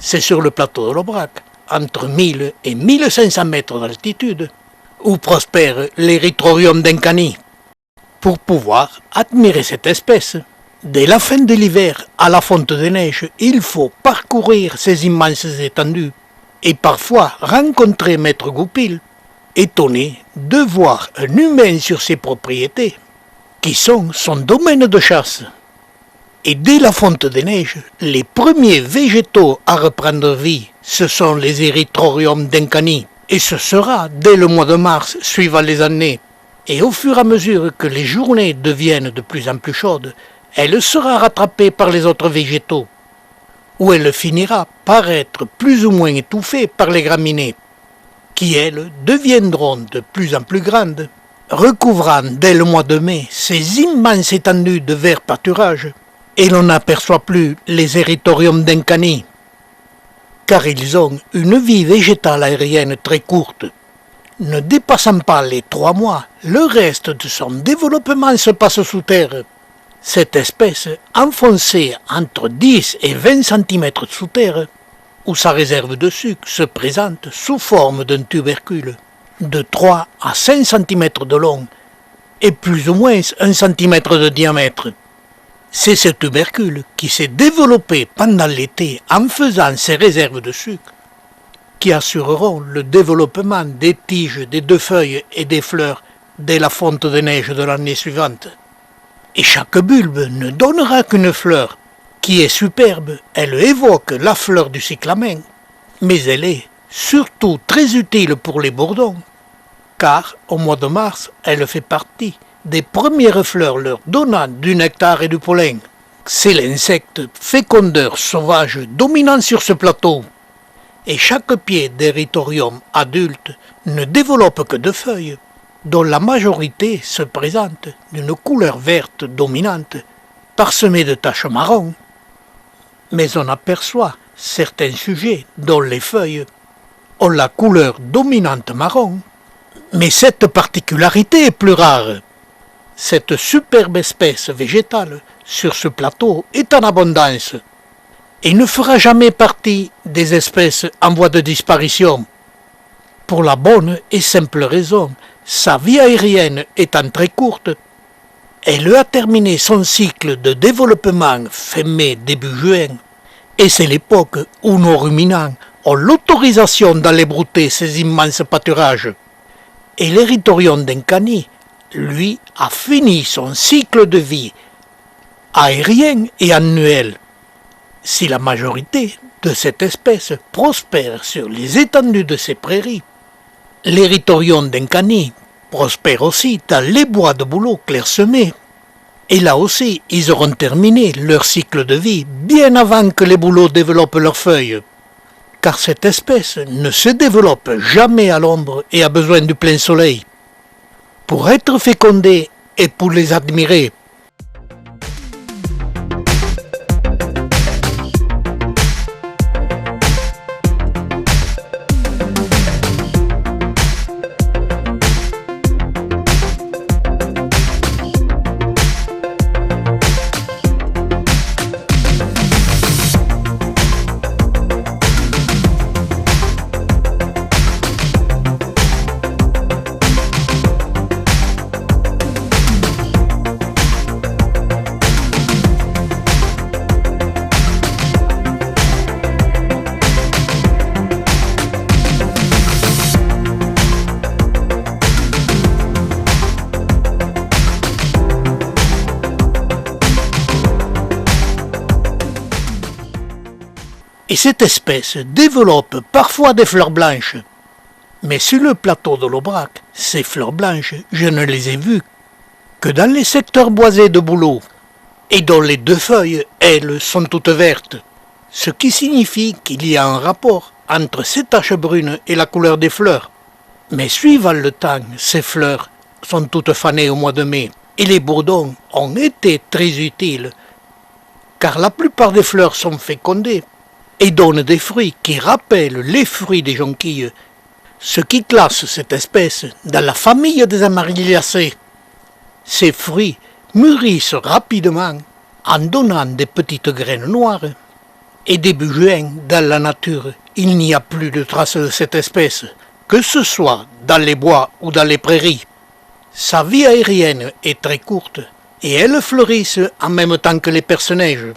c'est sur le plateau de l'Aubrac, entre 1000 et 1500 mètres d'altitude, où prospère l'Erythrorium dencani. Pour pouvoir admirer cette espèce, dès la fin de l'hiver à la fonte des neiges, il faut parcourir ces immenses étendues et parfois rencontrer Maître Goupil, étonné de voir un humain sur ses propriétés, qui sont son domaine de chasse. Et dès la fonte des neiges, les premiers végétaux à reprendre vie, ce sont les Erythrorium dencani, et ce sera dès le mois de mars suivant les années. Et au fur et à mesure que les journées deviennent de plus en plus chaudes, elle sera rattrapée par les autres végétaux, où elle finira par être plus ou moins étouffée par les graminées, qui elles deviendront de plus en plus grandes, recouvrant dès le mois de mai ces immenses étendues de verts pâturages, et l'on n'aperçoit plus les Erythrorium dencani, car ils ont une vie végétale aérienne très courte. Ne dépassant pas les 3 mois, le reste de son développement se passe sous terre. Cette espèce, enfoncée entre 10 et 20 cm sous terre, où sa réserve de sucre se présente sous forme d'un tubercule de 3 à 5 cm de long et plus ou moins 1 cm de diamètre. C'est ce tubercule qui s'est développé pendant l'été en faisant ses réserves de sucre qui assureront le développement des tiges, des 2 feuilles et des fleurs dès la fonte des neiges de l'année suivante. Et chaque bulbe ne donnera qu'une fleur, qui est superbe, elle évoque la fleur du cyclamen, mais elle est surtout très utile pour les bourdons, car au mois de mars, elle fait partie des premières fleurs leur donnant du nectar et du pollen. C'est l'insecte fécondeur sauvage dominant sur ce plateau, et chaque pied d'Erythrorium adulte ne développe que 2 feuilles, dont la majorité se présente d'une couleur verte dominante, parsemée de taches marron. Mais on aperçoit certains sujets dont les feuilles ont la couleur dominante marron. Mais cette particularité est plus rare. Cette superbe espèce végétale sur ce plateau est en abondance et ne fera jamais partie des espèces en voie de disparition. Pour la bonne et simple raison, sa vie aérienne étant très courte, elle a terminé son cycle de développement fin mai début juin, et c'est l'époque où nos ruminants ont l'autorisation d'aller brouter ces immenses pâturages. Et l'Erythrorium dencani, lui, a fini son cycle de vie aérien et annuel. Si la majorité de cette espèce prospère sur les étendues de ces prairies, l'Erythrorium dencani prospère aussi dans les bois de bouleau clairsemés. Et là aussi, ils auront terminé leur cycle de vie bien avant que les bouleaux développent leurs feuilles. Car cette espèce ne se développe jamais à l'ombre et a besoin du plein soleil. Pour être fécondée et pour les admirer, et cette espèce développe parfois des fleurs blanches. Mais sur le plateau de l'Aubrac, ces fleurs blanches, je ne les ai vues que dans les secteurs boisés de bouleaux, et dont les 2 feuilles, elles, sont toutes vertes, ce qui signifie qu'il y a un rapport entre ces taches brunes et la couleur des fleurs. Mais suivant le temps, ces fleurs sont toutes fanées au mois de mai, et les bourdons ont été très utiles, car la plupart des fleurs sont fécondées et donnent des fruits qui rappellent les fruits des jonquilles, ce qui classe cette espèce dans la famille des amarylliacées. Ces fruits mûrissent rapidement en donnant des petites graines noires Et début juin, dans la nature, il n'y a plus de traces de cette espèce, que ce soit dans les bois ou dans les prairies. Sa vie aérienne est très courte et elles fleurissent en même temps que les personnages,